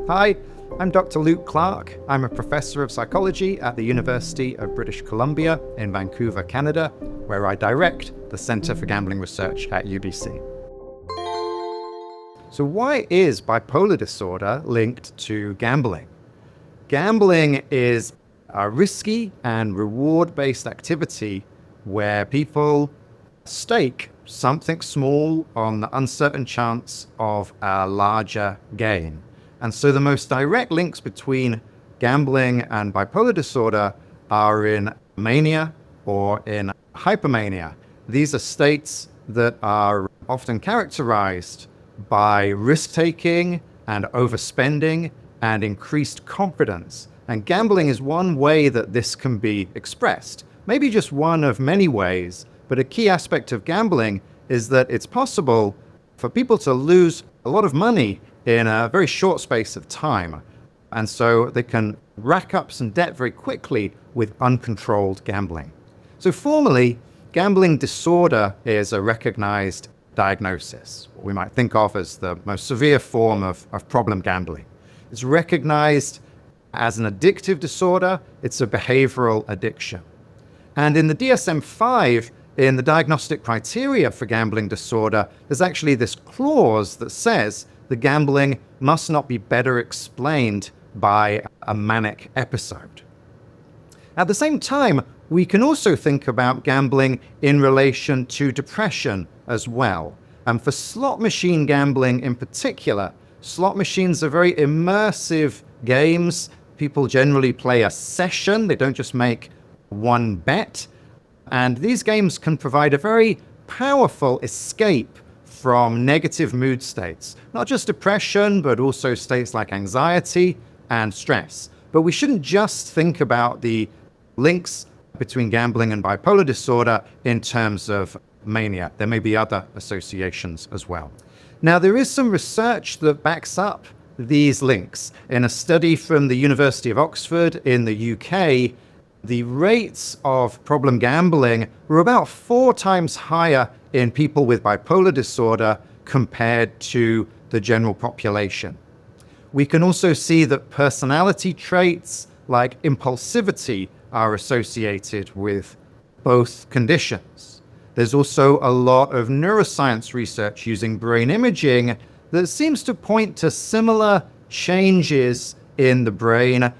Hi, I'm Dr. Luke Clark. I'm a professor of psychology at the University of British Columbia in Vancouver, Canada, where I direct the Center for Gambling Research at UBC. So why is bipolar disorder linked to gambling? Gambling is a risky and reward-based activity where people stake something small on the uncertain chance of a larger gain. And so the most direct links between gambling and bipolar disorder are in mania or in hypermania. These are states that are often characterized by risk-taking and overspending and increased confidence. And gambling is one way that this can be expressed. Maybe just one of many ways, but a key aspect of gambling is that it's possible for people to lose a lot of money in a very short space of time. And so they can rack up some debt very quickly with uncontrolled gambling. So formally, gambling disorder is a recognized diagnosis, what we might think of as the most severe form of problem gambling. It's recognized as an addictive disorder. It's a behavioral addiction. And in the DSM-5, in the diagnostic criteria for gambling disorder, there's actually this clause that says the gambling must not be better explained by a manic episode. At the same time, we can also think about gambling in relation to depression as well. And for slot machine gambling in particular, slot machines are very immersive games. People generally play a session. They don't just make one bet. And these games can provide a very powerful escape from negative mood states, not just depression, but also states like anxiety and stress. But we shouldn't just think about the links between gambling and bipolar disorder in terms of mania. There may be other associations as well. Now, there is some research that backs up these links. In a study from the University of Oxford in the UK, the rates of problem gambling were about 4 times higher in people with bipolar disorder compared to the general population. We can also see that personality traits like impulsivity are associated with both conditions. There's also a lot of neuroscience research using brain imaging that seems to point to similar changes in the brain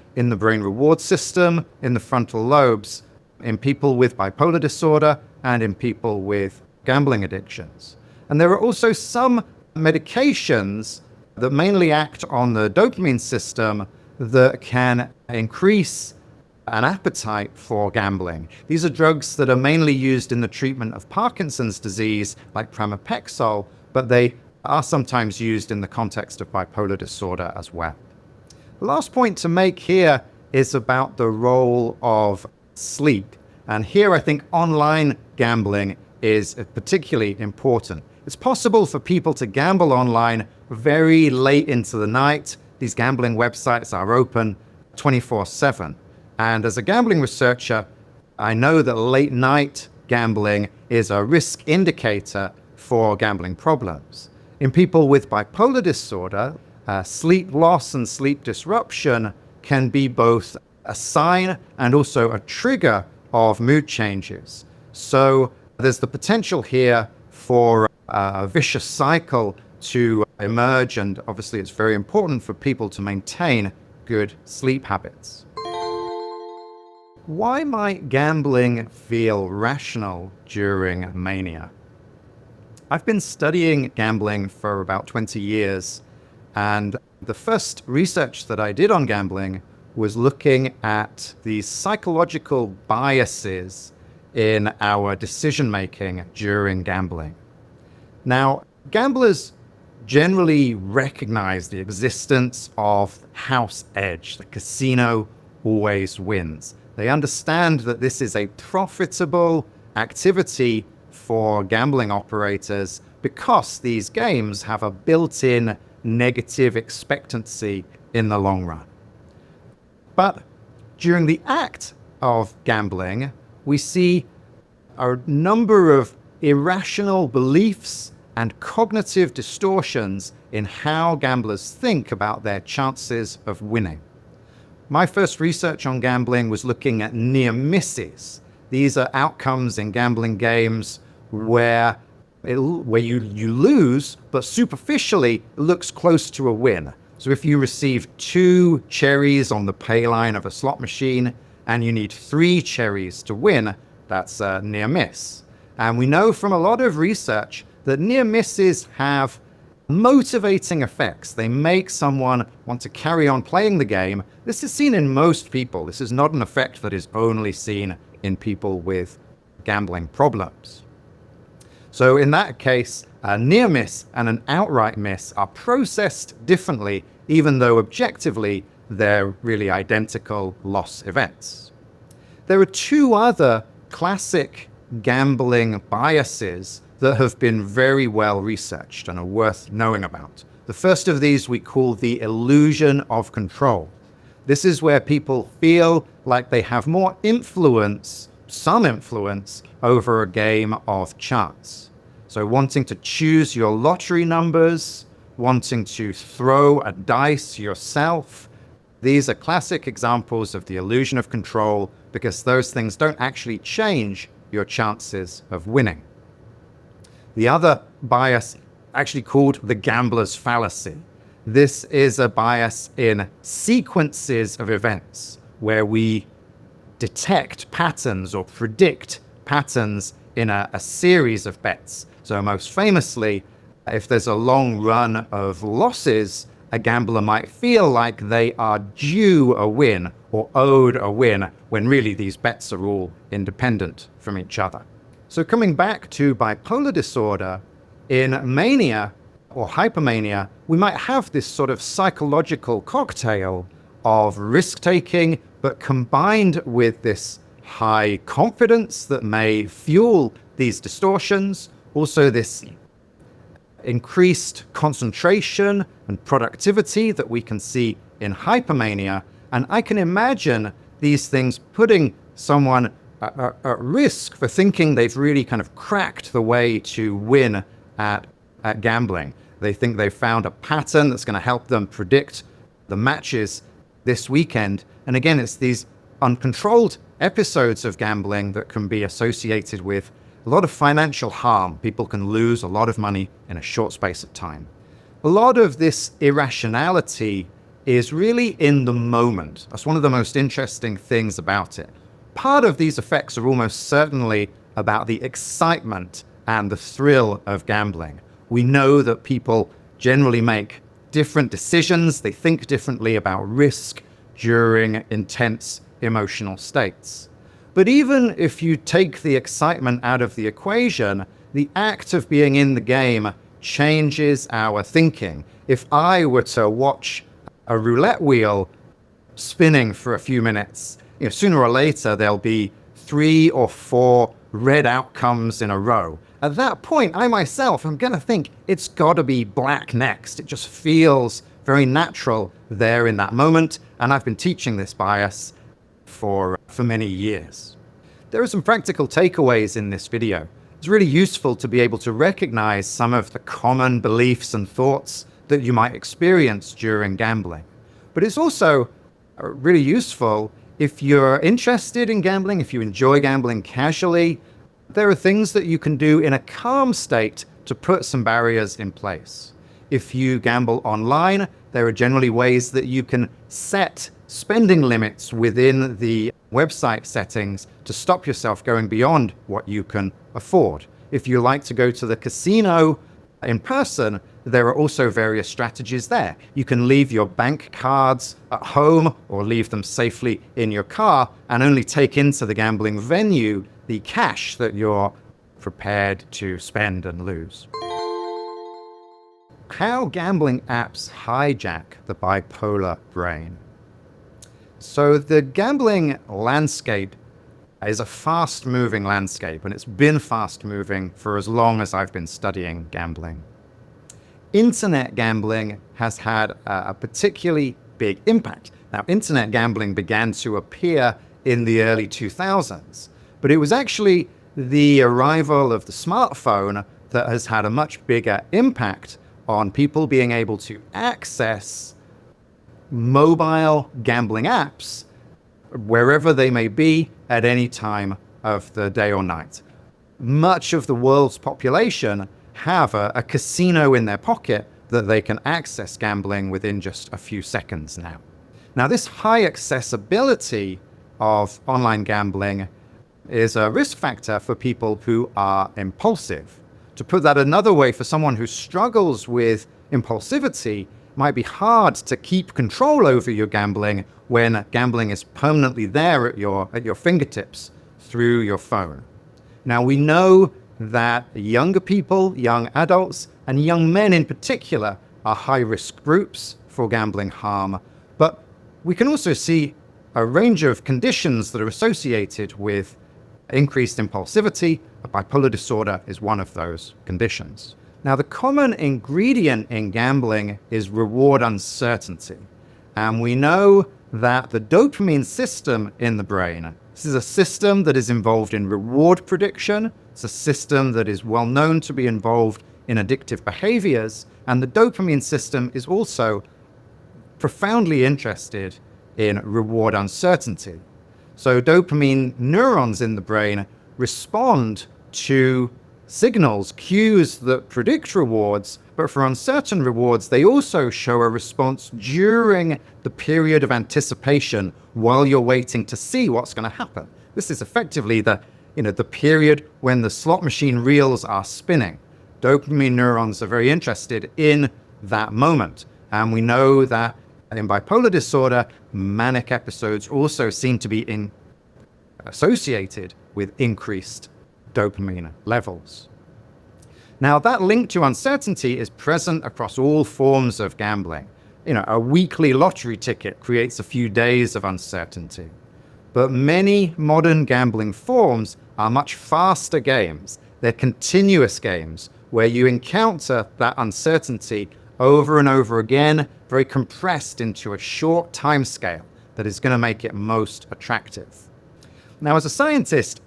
reward system, in the frontal lobes, in people with bipolar disorder and in people with gambling addictions. And there are also some medications that mainly act on the dopamine system that can increase an appetite for gambling. These are drugs that are mainly used in the treatment of Parkinson's disease, like pramipexole, but they are sometimes used in the context of bipolar disorder as well. The last point to make here is about the role of sleep. And here I think online gambling is particularly important. It's possible for people to gamble online very late into the night. These gambling websites are open 24/7. And as a gambling researcher, I know that late night gambling is a risk indicator for gambling problems. In people with bipolar disorder, sleep loss and sleep disruption can be both a sign and also a trigger of mood changes. So there's the potential here for a vicious cycle to emerge, and obviously it's very important for people to maintain good sleep habits. Why might gambling feel rational during mania? I've been studying gambling for about 20 years, and the first research that I did on gambling was looking at the psychological biases in our decision-making during gambling. Now, gamblers generally recognize the existence of house edge. The casino always wins. They understand that this is a profitable activity for gambling operators because these games have a built-in negative expectancy in the long run. But during the act of gambling, we see a number of irrational beliefs and cognitive distortions in how gamblers think about their chances of winning. My first research on gambling was looking at near misses. These are outcomes in gambling games where you lose, but superficially it looks close to a win. So if you receive 2 cherries on the pay line of a slot machine and you need 3 cherries to win, that's a near miss. And we know from a lot of research that near misses have motivating effects. They make someone want to carry on playing the game. This is seen in most people. This is not an effect that is only seen in people with gambling problems. So in that case, a near miss and an outright miss are processed differently, even though objectively they're really identical loss events. There are 2 other classic gambling biases that have been very well researched and are worth knowing about. The first of these we call the illusion of control. This is where people feel like they have more influence, some influence, over a game of chance. So wanting to choose your lottery numbers, wanting to throw a dice yourself, these are classic examples of the illusion of control because those things don't actually change your chances of winning. The other bias, actually called the gambler's fallacy. This is a bias in sequences of events where we detect patterns or predict patterns in a series of bets. So most famously, if there's a long run of losses, a gambler might feel like they are due a win or owed a win when really these bets are all independent from each other. So coming back to bipolar disorder, in mania or hypermania, we might have this sort of psychological cocktail of risk-taking, but combined with this high confidence that may fuel these distortions, also this increased concentration and productivity that we can see in hypermania. And I can imagine these things putting someone at risk for thinking they've really kind of cracked the way to win at gambling. They think they've found a pattern that's going to help them predict the matches this weekend. And again, it's these uncontrolled episodes of gambling that can be associated with a lot of financial harm. People can lose a lot of money in a short space of time. A lot of this irrationality is really in the moment. That's one of the most interesting things about it. Part of these effects are almost certainly about the excitement and the thrill of gambling. We know that people generally make different decisions. They think differently about risk during intense emotional states. But even if you take the excitement out of the equation, the act of being in the game changes our thinking. If I were to watch a roulette wheel spinning for a few minutes, sooner or later there'll be 3 or 4 red outcomes in a row. At that point, I myself am going to think it's got to be black next. It just feels very natural there in that moment. And I've been teaching this bias for many years. There are some practical takeaways in this video. It's really useful to be able to recognize some of the common beliefs and thoughts that you might experience during gambling. But it's also really useful if you're interested in gambling, if you enjoy gambling casually. There are things that you can do in a calm state to put some barriers in place. If you gamble online, there are generally ways that you can set spending limits within the website settings to stop yourself going beyond what you can afford. If you like to go to the casino in person, there are also various strategies there. You can leave your bank cards at home or leave them safely in your car and only take into the gambling venue the cash that you're prepared to spend and lose. How gambling apps hijack the bipolar brain. So the gambling landscape is a fast-moving landscape, and it's been fast-moving for as long as I've been studying gambling. Internet gambling has had a particularly big impact. Now, internet gambling began to appear in the early 2000s, but it was actually the arrival of the smartphone that has had a much bigger impact on people being able to access mobile gambling apps wherever they may be at any time of the day or night. Much of the world's population have a casino in their pocket that they can access gambling within just a few seconds now. Now, this high accessibility of online gambling is a risk factor for people who are impulsive. To put that another way, for someone who struggles with impulsivity, it might be hard to keep control over your gambling when gambling is permanently there at your fingertips through your phone. Now, we know that younger people, young adults, and young men in particular are high-risk groups for gambling harm, but we can also see a range of conditions that are associated with increased impulsivity. Bipolar disorder is one of those conditions. Now, the common ingredient in gambling is reward uncertainty. And we know that the dopamine system in the brain, this is a system that is involved in reward prediction. It's a system that is well known to be involved in addictive behaviors. And the dopamine system is also profoundly interested in reward uncertainty. So dopamine neurons in the brain respond to signals, cues that predict rewards, but for uncertain rewards, they also show a response during the period of anticipation while you're waiting to see what's going to happen. This is effectively the period when the slot machine reels are spinning. Dopamine neurons are very interested in that moment. And we know that in bipolar disorder, manic episodes also seem to be associated with increased dopamine levels. Now, that link to uncertainty is present across all forms of gambling. A weekly lottery ticket creates a few days of uncertainty. But many modern gambling forms are much faster games. They're continuous games where you encounter that uncertainty over and over again, very compressed into a short time scale that is going to make it most attractive. Now, as a scientist,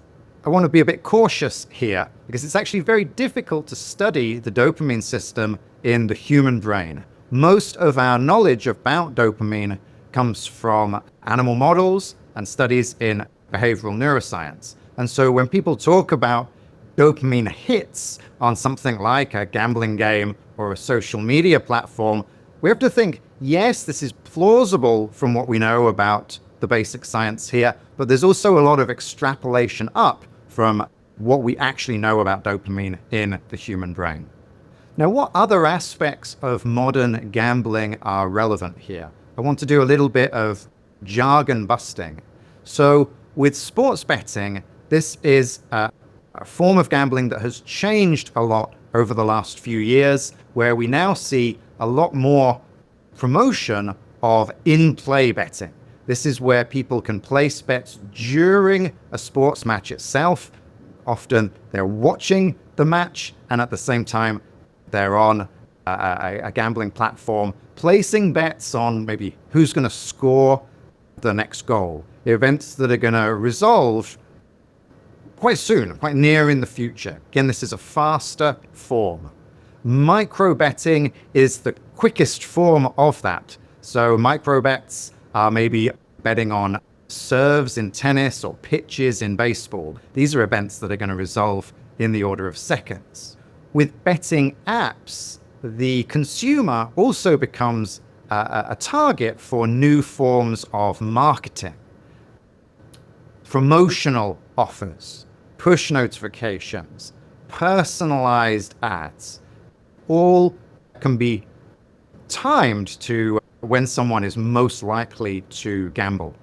I want to be a bit cautious here because it's actually very difficult to study the dopamine system in the human brain. Most of our knowledge about dopamine comes from animal models and studies in behavioral neuroscience. And so when people talk about dopamine hits on something like a gambling game or a social media platform, we have to think, yes, this is plausible from what we know about the basic science here, but there's also a lot of extrapolation up from what we actually know about dopamine in the human brain. Now, what other aspects of modern gambling are relevant here? I want to do a little bit of jargon busting. So with sports betting, this is a form of gambling that has changed a lot over the last few years, where we now see a lot more promotion of in-play betting. This is where people can place bets during a sports match itself. Often they're watching the match, and at the same time, they're on a gambling platform, placing bets on maybe who's going to score the next goal, events that are going to resolve quite soon, quite near in the future. Again, this is a faster form. Micro betting is the quickest form of that. So micro bets are maybe betting on serves in tennis or pitches in baseball. These are events that are going to resolve in the order of seconds. With betting apps, the consumer also becomes a target for new forms of marketing. Promotional offers, push notifications, personalized ads, all can be timed to when someone is most likely to gamble.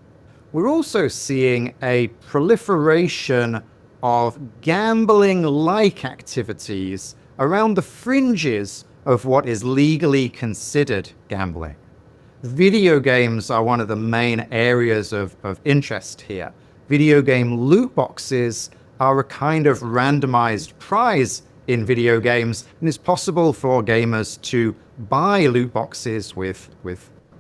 We're also seeing a proliferation of gambling-like activities around the fringes of what is legally considered gambling. Video games are one of the main areas of interest here. Video game loot boxes are a kind of randomized prize in video games, and it's possible for gamers to buy loot boxes with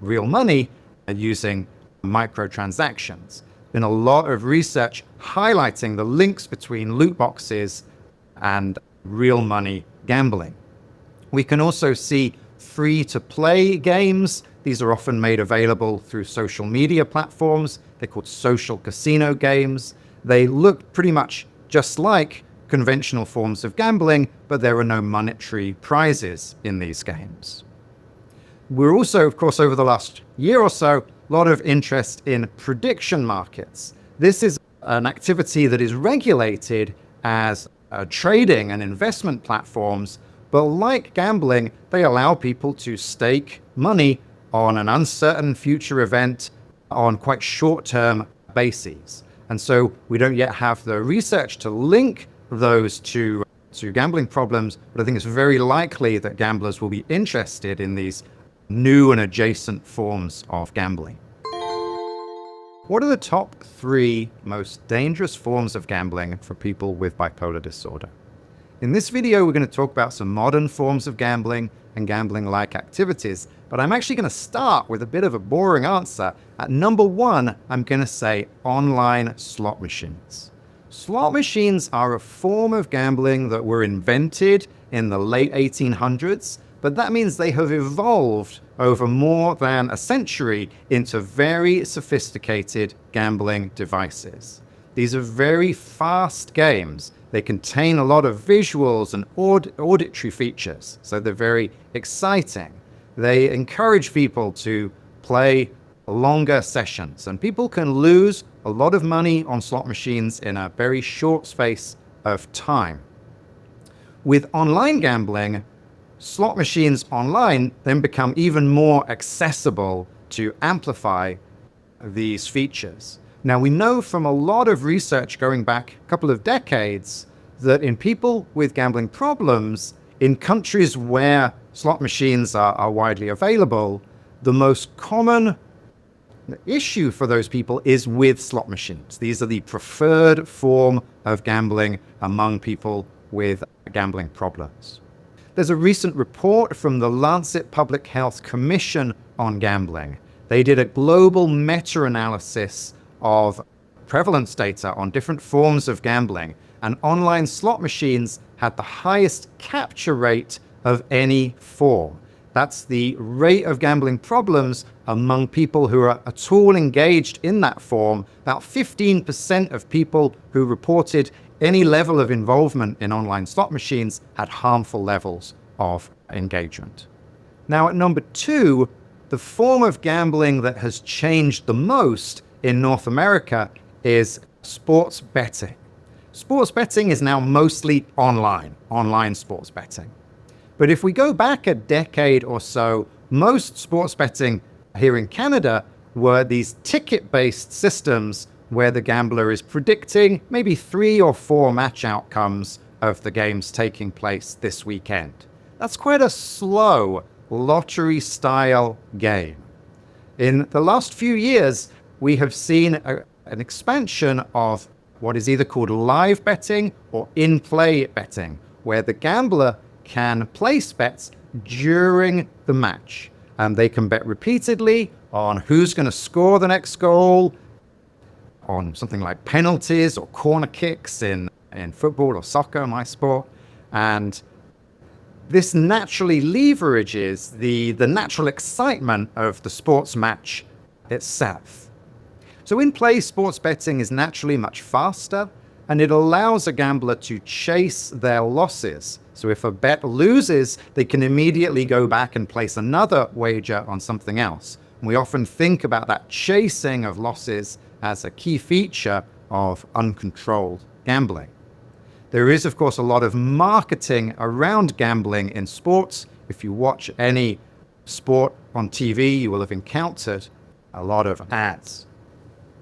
real money using microtransactions. Been a lot of research highlighting the links between loot boxes and real money gambling. We can also see free-to-play games. These are often made available through social media platforms. They're called social casino games. They look pretty much just like conventional forms of gambling, but there are no monetary prizes in these games. We're also, of course, over the last year or so, a lot of interest in prediction markets. This is an activity that is regulated as trading and investment platforms, but like gambling, they allow people to stake money on an uncertain future event on quite short-term bases. And so we don't yet have the research to link those to gambling problems, but I think it's very likely that gamblers will be interested in these new and adjacent forms of gambling. What are the top 3 most dangerous forms of gambling for people with bipolar disorder? In this video, we're going to talk about some modern forms of gambling and gambling-like activities, but I'm actually going to start with a bit of a boring answer. At number 1, I'm going to say online slot machines. Slot machines are a form of gambling that were invented in the late 1800s, but that means they have evolved over more than a century into very sophisticated gambling devices. These are very fast games. They contain a lot of visuals and auditory features, so they're very exciting. They encourage people to play longer sessions, and people can lose a lot of money on slot machines in a very short space of time. With online gambling, slot machines online then become even more accessible to amplify these features. Now, we know from a lot of research going back a couple of decades that in people with gambling problems, in countries where slot machines are widely available, the most common issue for those people is with slot machines. These are the preferred form of gambling among people with gambling problems. There's a recent report from the Lancet Public Health Commission on gambling. They did a global meta-analysis of prevalence data on different forms of gambling, and online slot machines had the highest capture rate of any form. That's the rate of gambling problems among people who are at all engaged in that form. About 15% of people who reported any level of involvement in online slot machines had harmful levels of engagement. Now, at number 2, the form of gambling that has changed the most in North America is sports betting. Sports betting is now mostly online sports betting. But if we go back a decade or so, most sports betting here in Canada were these ticket-based systems where the gambler is predicting maybe 3 or 4 match outcomes of the games taking place this weekend. That's quite a slow lottery-style game. In the last few years, we have seen an expansion of what is either called live betting or in-play betting, where the gambler can place bets during the match. They can bet repeatedly on who's going to score the next goal, on something like penalties or corner kicks in football or soccer, my sport. And this naturally leverages the natural excitement of the sports match itself. So in-play sports betting is naturally much faster, and it allows a gambler to chase their losses. So if a bet loses, they can immediately go back and place another wager on something else. And we often think about that chasing of losses as a key feature of uncontrolled gambling. There is, of course, a lot of marketing around gambling in sports. If you watch any sport on TV, you will have encountered a lot of ads.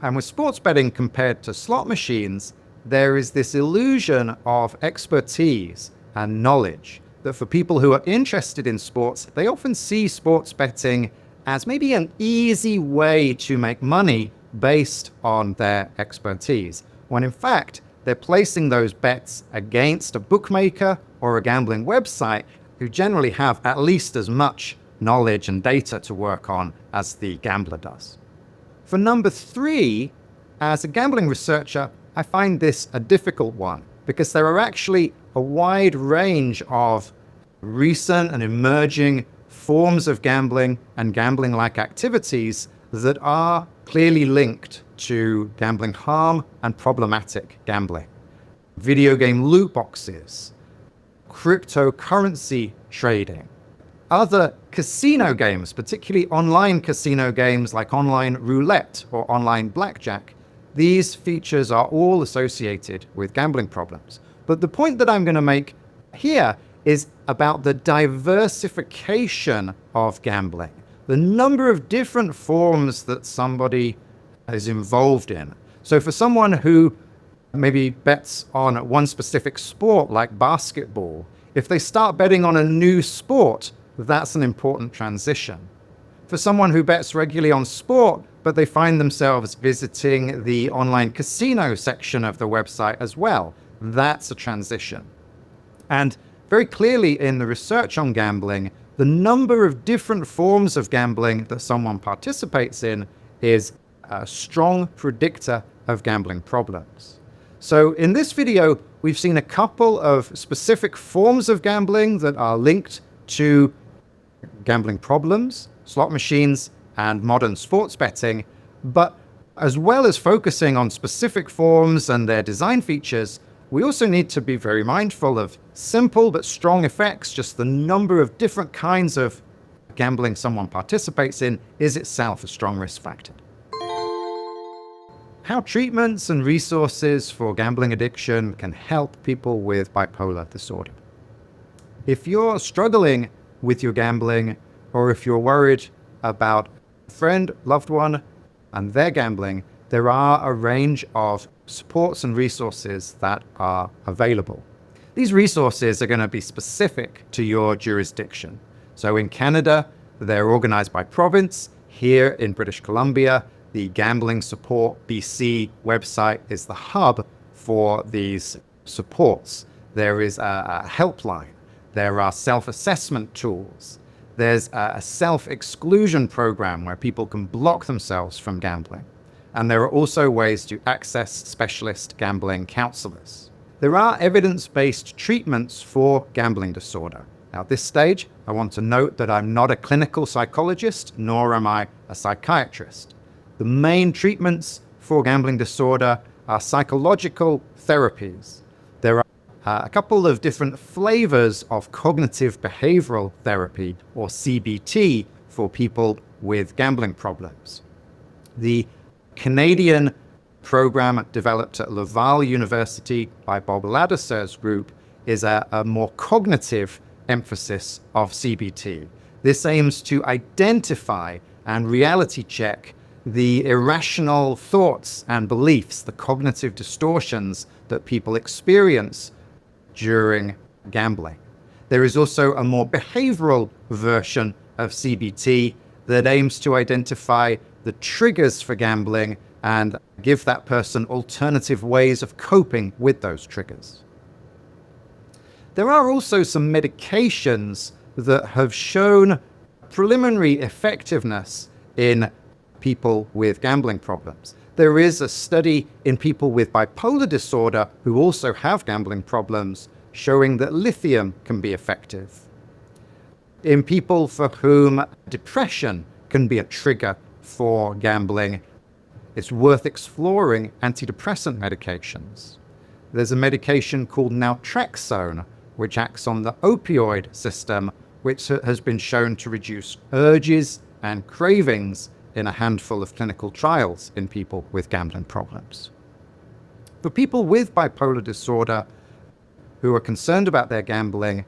And with sports betting compared to slot machines, there is this illusion of expertise and knowledge that for people who are interested in sports, they often see sports betting as maybe an easy way to make money based on their expertise, when in fact, they're placing those bets against a bookmaker or a gambling website who generally have at least as much knowledge and data to work on as the gambler does. For number 3, as a gambling researcher, I find this a difficult one because there are actually a wide range of recent and emerging forms of gambling and gambling-like activities that are clearly linked to gambling harm and problematic gambling. Video game loot boxes, cryptocurrency trading, other casino games, particularly online casino games like online roulette or online blackjack. These features are all associated with gambling problems. But the point that I'm going to make here is about the diversification of gambling, the number of different forms that somebody is involved in. So for someone who maybe bets on one specific sport like basketball, if they start betting on a new sport, that's an important transition. For someone who bets regularly on sport, but they find themselves visiting the online casino section of the website as well, that's a transition. And very clearly in the research on gambling, the number of different forms of gambling that someone participates in is a strong predictor of gambling problems. So in this video, we've seen a couple of specific forms of gambling that are linked to gambling problems, slot machines, and modern sports betting. But as well as focusing on specific forms and their design features, we also need to be very mindful of simple but strong effects. Just the number of different kinds of gambling someone participates in is itself a strong risk factor. How treatments and resources for gambling addiction can help people with bipolar disorder. If you're struggling with your gambling, or if you're worried about a friend, loved one, and their gambling, there are a range of supports and resources that are available. These resources are going to be specific to your jurisdiction. So in Canada, they're organized by province. Here in British Columbia, the Gambling Support BC website is the hub for these supports. There is a helpline. There are self-assessment tools. There's a self-exclusion program where people can block themselves from gambling. And there are also ways to access specialist gambling counselors. There are evidence-based treatments for gambling disorder. Now, at this stage, I want to note that I'm not a clinical psychologist, nor am I a psychiatrist. The main treatments for gambling disorder are psychological therapies. There are a couple of different flavors of cognitive behavioral therapy, or CBT, for people with gambling problems. The Canadian program developed at Laval University by Bob Ladouceur's group is a more cognitive emphasis of CBT. This aims to identify and reality check the irrational thoughts and beliefs, the cognitive distortions that people experience during gambling. There is also a more behavioral version of CBT that aims to identify the triggers for gambling and give that person alternative ways of coping with those triggers. There are also some medications that have shown preliminary effectiveness in people with gambling problems. There is a study in people with bipolar disorder who also have gambling problems showing that lithium can be effective. In people for whom depression can be a trigger for gambling, it's worth exploring antidepressant medications. There's a medication called naltrexone, which acts on the opioid system, which has been shown to reduce urges and cravings in a handful of clinical trials in people with gambling problems. For people with bipolar disorder who are concerned about their gambling,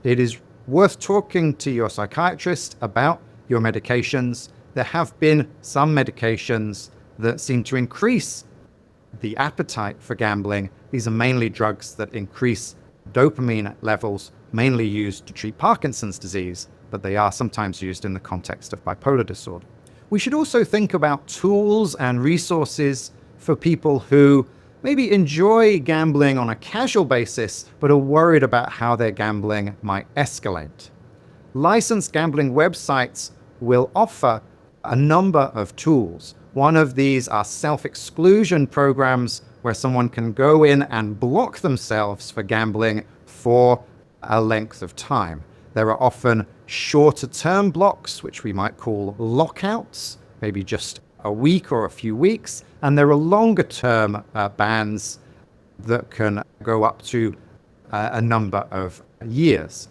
it is worth talking to your psychiatrist about your medications. There have been some medications that seem to increase the appetite for gambling. These are mainly drugs that increase dopamine levels, mainly used to treat Parkinson's disease, but they are sometimes used in the context of bipolar disorder. We should also think about tools and resources for people who maybe enjoy gambling on a casual basis, but are worried about how their gambling might escalate. Licensed gambling websites will offer a number of tools. One of these are self-exclusion programs where someone can go in and block themselves for gambling for a length of time. There are often shorter term blocks, which we might call lockouts, maybe just a week or a few weeks. And there are longer term bans that can go up to a number of years.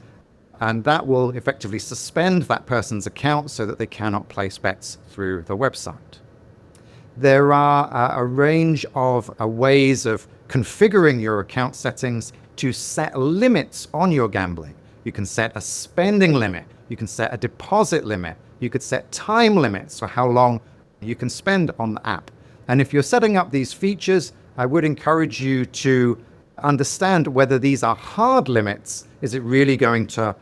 And that will effectively suspend that person's account so that they cannot place bets through the website. There are a range of ways of configuring your account settings to set limits on your gambling. You can set a spending limit. You can set a deposit limit. You could set time limits for how long you can spend on the app. And if you're setting up these features, I would encourage you to understand whether these are hard limits. Is it really going to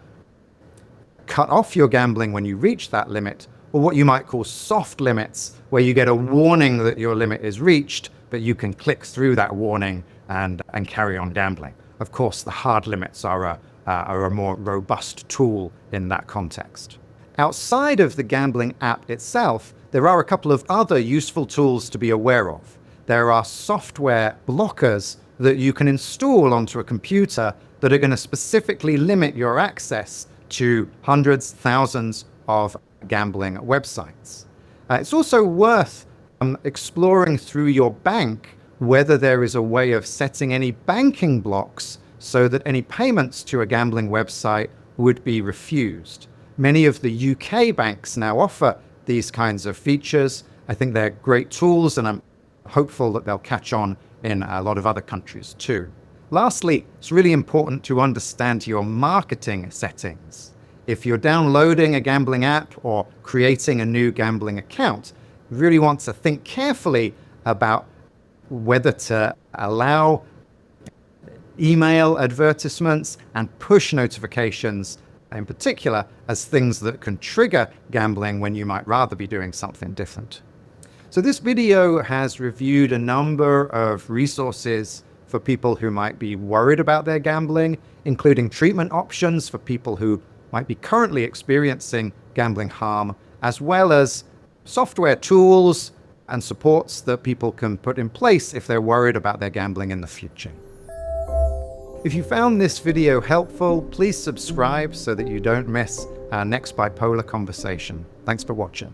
cut off your gambling when you reach that limit? Or what you might call soft limits, where you get a warning that your limit is reached, but you can click through that warning and carry on gambling. Of course, the hard limits are a more robust tool in that context. Outside of the gambling app itself, there are a couple of other useful tools to be aware of. There are software blockers that you can install onto a computer that are going to specifically limit your access to hundreds, thousands of gambling websites. It's also worth exploring through your bank whether there is a way of setting any banking blocks so that any payments to a gambling website would be refused. Many of the UK banks now offer these kinds of features. I think they're great tools, and I'm hopeful that they'll catch on in a lot of other countries too. Lastly, it's really important to understand your marketing settings. If you're downloading a gambling app or creating a new gambling account, you really want to think carefully about whether to allow email advertisements and push notifications in particular as things that can trigger gambling when you might rather be doing something different. So this video has reviewed a number of resources for people who might be worried about their gambling, including treatment options for people who might be currently experiencing gambling harm, as well as software tools and supports that people can put in place if they're worried about their gambling in the future. If you found this video helpful, please subscribe so that you don't miss our next bipolar conversation. Thanks for watching.